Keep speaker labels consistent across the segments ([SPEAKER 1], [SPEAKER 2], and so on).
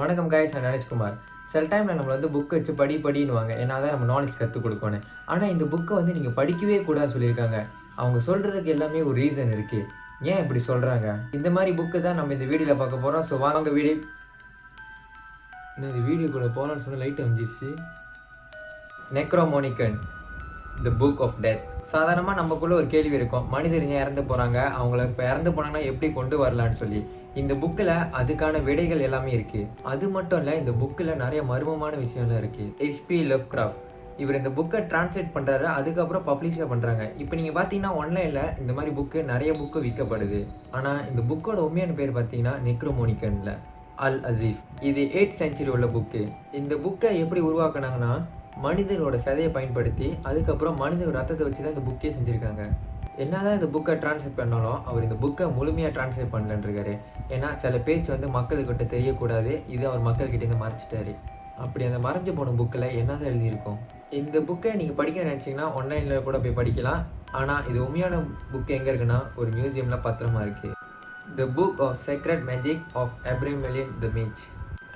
[SPEAKER 1] வணக்கம் காய்ஸ், நான் நரேஷ்குமார். சில டைமில் நம்மளை புக் வச்சு படின்னுவாங்க. ஏன்னா தான் நம்ம நாலேஜ் கற்றுக் கொடுக்கணும். ஆனால் இந்த புக்கை நீங்கள் படிக்கவே கூடாது சொல்லியிருக்காங்க. அவங்க சொல்கிறதுக்கு எல்லாமே ஒரு ரீசன் இருக்குது. ஏன் இப்படி சொல்கிறாங்க? இந்த மாதிரி புக்கு தான் நம்ம இந்த வீடியோவில் பார்க்க போகிறோம். ஸோ வாங்க இந்த வீடியோக்குள்ளே போகலான்னு சொன்ன லைட் அமைஞ்சிச்சு. Necronomicon the book of death. சாதாரணமாக நமக்குள்ளே ஒரு கேள்வி இருக்கும், மனிதர் ஏன் இறந்து போகிறாங்க, அவங்கள இப்போ இறந்து போனாங்கன்னா எப்படி கொண்டு வரலான்னு சொல்லி. இந்த புக்கில் அதுக்கான விடைகள் எல்லாமே இருக்குது. அது மட்டும் இல்லை, இந்த புக்கில் நிறைய மர்மமான விஷயம்லாம் இருக்குது. H.P. லவ்கிராஃப்ட் இவர் இந்த புக்கை டிரான்ஸ்லேட் பண்ணுறாரு, அதுக்கப்புறம் பப்ளிஷாக பண்ணுறாங்க. இப்போ நீங்கள் பார்த்தீங்கன்னா ஆன்லைனில் இந்த மாதிரி நிறைய புக்கு விற்கப்படுது. ஆனால் இந்த புக்கோட உண்மையான பேர் பார்த்தீங்கன்னா நெக்ரோமோனிக்கனில் அல் அசீஃப். இது 8th century உள்ள புக்கு. இந்த புக்கை எப்படி உருவாக்குனாங்கன்னா, மனிதனோட சதையை பயன்படுத்தி அதுக்கப்புறம் மனிதனோட ரத்தத்தை வச்சு தான் இந்த புக்கே செஞ்சுருக்காங்க. என்னதான் இந்த புக்கை டிரான்ஸ்லேட் பண்ணாலும் அவர் இந்த புக்கை முழுமையாக டிரான்ஸ்லேட் பண்ணலன்றிருக்காரு. ஏன்னா சில பேச்சு மக்கள்கிட்ட தெரியக்கூடாது, இது அவர் மக்கள்கிட்டேருந்து மறைச்சிட்டாரு. அப்படி அந்த மறைஞ்சு போன புக்கில் என்னதான் எழுதியிருக்கும். இந்த புக்கை நீங்கள் படிக்க நினச்சிங்கன்னா ஆன்லைனில் கூட போய் படிக்கலாம். ஆனால் இது உண்மையான புக்கு எங்கே இருக்குன்னா ஒரு மியூசியமில் பத்திரமா இருக்குது. The book of secret magic of Abramelin the mage.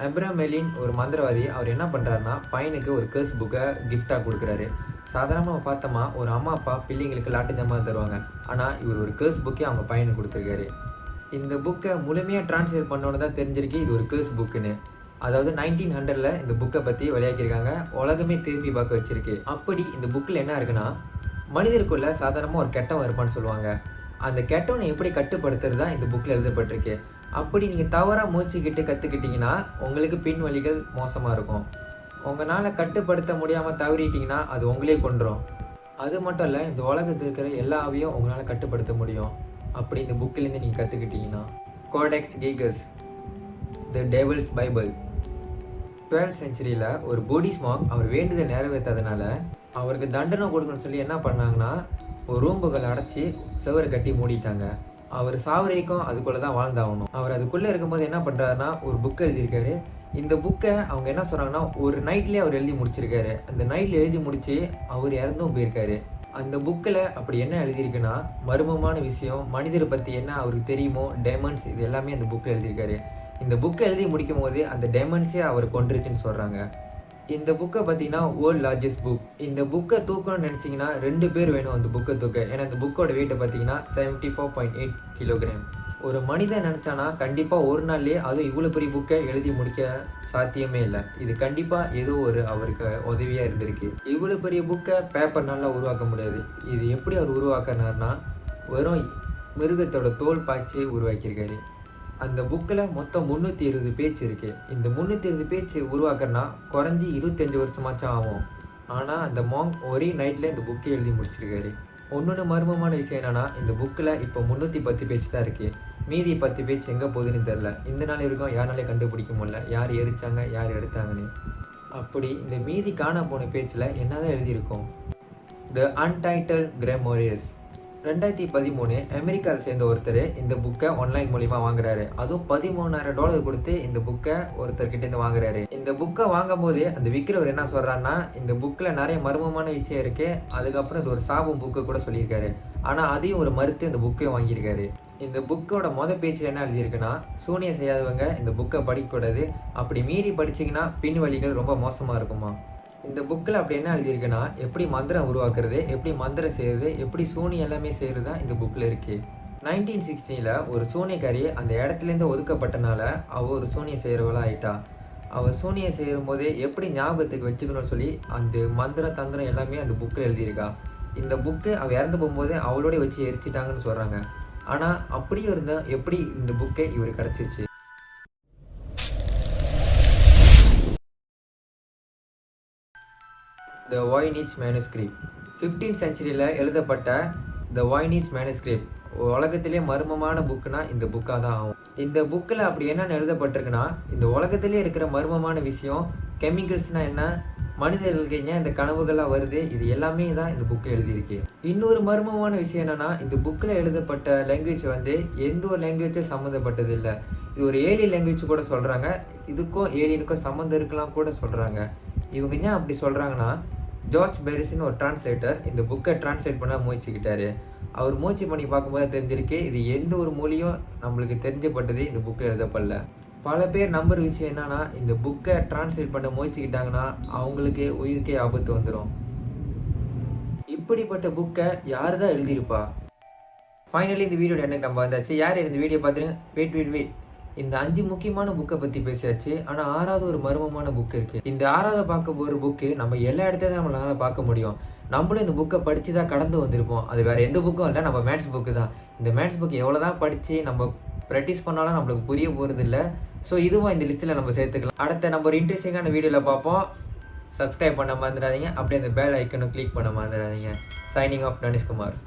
[SPEAKER 1] Abramelin ஒரு மந்திரவாதி. அவர் என்ன பண்ணுறாருன்னா பையனுக்கு ஒரு கேர்ஸ் புக்கை கிஃப்டாக கொடுக்குறாரு. சாதாரணமாக பார்த்தோமா ஒரு அம்மா அப்பா பிள்ளைங்களுக்கு லாட்டு ஜாமான் தருவாங்க. ஆனால் இவர் ஒரு கேர்ஸ் புக்கே அவங்க பையனுக்கு கொடுத்துருக்காரு. இந்த புக்கை முழுமையாக டிரான்ஸ்லேட் பண்ணோன்னு தான் தெரிஞ்சிருக்கு இது ஒரு கேர்ஸ் புக்குன்னு. அதாவது 1900 இந்த புக்கை பற்றி விளையாக்கியிருக்காங்க. உலகமே திரும்பி பார்க்க வச்சிருக்கு. அப்படி இந்த புக்கில் என்ன இருக்குன்னா, மனிதருக்குள்ளே சாதாரணமாக ஒரு கெட்டவன் இருப்பான்னு சொல்லுவாங்க. அந்த கெட்டவனை எப்படி கட்டுப்படுத்துறது தான் இந்த புக்கில் எழுதப்பட்டிருக்கு. அப்படி நீங்கள் தவறாக மூச்சுக்கிட்டு கற்றுக்கிட்டிங்கன்னா உங்களுக்கு பின்வழிகள் மோசமாக இருக்கும். உங்களால் கட்டுப்படுத்த முடியாமல் தவறிட்டிங்கன்னா அது உங்களே கொண்டுரும். அது மட்டும் இல்லை, இந்த உலகத்தில் இருக்கிற எல்லா ஆவியும் உங்களால் கட்டுப்படுத்த முடியும். அப்படி இந்த புக்கிலேருந்து நீங்கள் கற்றுக்கிட்டிங்கன்னா. Codex Gigas the Devil's Bible. 12th century ஒரு புத்திஸ்ட் மாங்க் அவர் வேண்டுதல் நிறைவேற்றாதனால அவருக்கு தண்டனை கொடுக்கணும்னு சொல்லி என்ன பண்ணாங்கன்னா, ஒரு ரூம்புகளை அடைச்சி சுவரை கட்டி மூடிட்டாங்க. அவர் சாவரைக்கும் அதுக்குள்ளே தான் வாழ்ந்தாகணும். அவர் அதுக்குள்ளே இருக்கும்போது என்ன பண்ணுறாருன்னா ஒரு புக் எழுதியிருக்காரு. இந்த புக்கை அவங்க என்ன சொல்கிறாங்கன்னா ஒரு நைட்லேயே அவர் எழுதி முடிச்சிருக்காரு. அந்த நைட்டில் எழுதி முடித்து அவர் இறந்தும் போயிருக்காரு. அந்த புக்கில் அப்படி என்ன எழுதியிருக்குன்னா மர்மமான விஷயம், மனிதரை பற்றி என்ன அவருக்கு தெரியுமோ, டெமன்ஸ், இது எல்லாமே அந்த புக்கில் எழுதியிருக்காரு. இந்த புக்கை எழுதி முடிக்கும் போது அந்த டெமன்ஸே அவர் கொண்டுருச்சுன்னு சொல்கிறாங்க. இந்த புக்கை பார்த்தீங்கன்னா வேர்ல்ட் லார்ஜஸ்ட் புக். இந்த புக்கை தூக்கணும்னு நினச்சிங்கன்னா 2 பேர் வேணும் அந்த புக்கை தூக்க. ஏன்னா இந்த புக்கோட வெயிட்டை பார்த்தீங்கன்னா 74.8 கிலோகிராம். ஒரு மனிதன் நினச்சானா கண்டிப்பாக ஒரு நாள்லேயே அதுவும் இவ்வளோ பெரிய புக்கை எழுதி முடிக்க சாத்தியமே இல்லை. இது கண்டிப்பாக ஏதோ ஒரு அவருக்கு உதவியாக இருந்திருக்கு. இவ்வளோ பெரிய புக்கை பேப்பர்னால உருவாக்க முடியாது. இது எப்படி அவர் உருவாக்கினார்னா வெறும் மிருகத்தோட தோல் பாய்ச்சி உருவாக்கியிருக்காரு. அந்த புக்கில் மொத்தம் 320 பேஜ் இருக்குது. இந்த 320 பேஜ் உருவாக்குறனா குறைஞ்சி 25 வருஷமாச்சும் ஆகும். ஆனால் அந்த மாங்க் ஒரே நைட்டில் இந்த புக்கை எழுதி முடிச்சிருக்காரு. ஒன்று மர்மமான விஷயம் என்னென்னா, இந்த புக்கில் இப்போ 310 பேஜ் தான் இருக்குது. மீதி 10 பேஜ் எங்கே போகுதுன்னு தெரில. இந்த நாள் இருக்கும் யாராலே கண்டுபிடிக்க முடியல, யார் எரிச்சாங்க யார் எடுத்தாங்கன்னு. அப்படி இந்த மீதி காண போன பேஜில் என்ன தான் எழுதியிருக்கும். த அன்டைட்டில்ட் கிராமோரியஸ். 2013 அமெரிக்காவில் சேர்ந்த ஒருத்தர் இந்த புக்கை ஆன்லைன் மூலிமா வாங்குறாரு. அதுவும் $13,000 கொடுத்து இந்த புக்கை ஒருத்தர்கிட்டேருந்து வாங்குறாரு. இந்த புக்கை வாங்கும் போது அந்த விற்கிறவர் என்ன சொல்கிறாருன்னா, இந்த புக்கில் நிறைய மர்மமான விஷயம் இருக்குது, அதுக்கப்புறம் இது ஒரு சாபம் புக்கு கூட சொல்லியிருக்காரு. ஆனால் அதையும் ஒரு மறுத்து இந்த புக்கையும் வாங்கியிருக்காரு. இந்த புக்கோட பேஜில் என்ன எழுதியிருக்குன்னா, சூனியம் செய்யாதவங்க இந்த புக்கை படிக்கக்கூடாது, அப்படி மீறி படிச்சிங்கன்னா பின்வழிகள் ரொம்ப மோசமாக இருக்குமா. இந்த புக்கில் அப்படி என்ன எழுதியிருக்குன்னா, எப்படி மந்திரம் உருவாக்குறது, எப்படி மந்திரம் செய்கிறது, எப்படி சூனி எல்லாமே செய்கிறது தான் இந்த புக்கில் இருக்குது. 1960 ஒரு சூனியக்காரி அந்த இடத்துலேருந்து ஒதுக்கப்பட்டனால அவள் ஒரு சூனியம் செய்கிறவளாக ஆகிட்டா. அவள் சூனியம் செய்யும் போதே எப்படி ஞாபகத்துக்கு வச்சுக்கணும்னு சொல்லி அந்த மந்திரம் தந்திரம் எல்லாமே அந்த புக்கில் எழுதியிருக்கா. இந்த புக்கு அவள் இறந்து போகும்போது அவளோட வச்சு எரிச்சிட்டாங்கன்னு சொல்கிறாங்க. ஆனால் அப்படியும் இருந்தால் எப்படி இந்த புக்கை இவர் கிடச்சிச்சு. த வாய்னிச் மேனுஸ்கிரிப்ட். 15th century எழுதப்பட்ட த வாய்னிச் மேனுஸ்கிரிப்ட் உலகத்திலே மர்மமான புக்குனா இந்த புக்காக தான் ஆகும். இந்த புக்கில் அப்படி என்னென்னு எழுதப்பட்டிருக்குன்னா, இந்த உலகத்திலே இருக்கிற மர்மமான விஷயம், கெமிக்கல்ஸ்னால் என்ன, மனிதர்களுக்கு ஏன் இந்த கனவுகளாக வருது, இது எல்லாமே தான் இந்த புக்கில் எழுதியிருக்கு. இன்னொரு மர்மமான விஷயம் என்னென்னா, இந்த புக்கில் எழுதப்பட்ட லாங்குவேஜ் எந்த ஒரு லாங்குவேஜும் சம்மந்தப்பட்டது இல்லை. இது ஒரு ஏலியன் லாங்குவேஜ் கூட சொல்கிறாங்க. இதுக்கும் ஏலியனுக்கும் சம்மந்தம் இருக்கலாம் கூட சொல்கிறாங்க. இவங்க ஏன் அப்படி சொல்கிறாங்கன்னா, ஜார்ஜ் பெரிஸ்னு ஒரு டிரான்ஸ்லேட்டர் இந்த புக்கை டிரான்ஸ்லேட் பண்ண முயற்சிக்கிட்டாரு. அவர் முயற்சி பண்ணி பார்க்கும்போது தெரிஞ்சிருக்கு இது எந்த ஒரு மொழியும் நம்மளுக்கு தெரிஞ்சப்பட்டது இந்த புக்கில் எழுதப்படல. பல பேர் நம்புற விஷயம் என்னன்னா, இந்த புக்கை டிரான்ஸ்லேட் பண்ண முயற்சிக்கிட்டாங்கன்னா அவங்களுக்கு உயிருக்கே ஆபத்து வந்துடும். இப்படிப்பட்ட புக்கை யார் தான் எழுதியிருப்பா? ஃபைனலி இந்த வீடியோட எனக்கு நம்ம வந்தாச்சு. யார் இந்த வீடியோ பார்த்துருங்க. வெயிட். இந்த 5 முக்கியமான புக்கை பற்றி பேசியாச்சு. ஆனால் 6வது ஒரு மர்மமான புக் இருக்குது. இந்த 6வது பார்க்க போகிற புக்கு நம்ம எல்லா இடத்தையும் நம்மளால் பார்க்க முடியும். நம்மளும் இந்த புக்கை படித்து தான் கடந்து வந்திருப்போம். அது வேறு எந்த புக்கும் இல்லை, நம்ம மேத்ஸ் புக்கு தான். இந்த மேத்ஸ் புக் எவ்வளோ தான் படித்து நம்ம ப்ராக்டிஸ் பண்ணாலும் நம்மளுக்கு புரிய போகிறது இல்லை. ஸோ இதுவும் இந்த லிஸ்ட்டில் நம்ம சேர்த்துக்கலாம். அடுத்த நம்ம ஒரு இன்ட்ரெஸ்டிங்கான வீடியோவில் பார்ப்போம். சப்ஸ்கிரைப் பண்ண மறந்துடாதீங்க. அப்படியே அந்த பெல் ஐக்கனும் கிளிக் பண்ண மறந்துடாதீங்க. Signing off Dhanushkumar.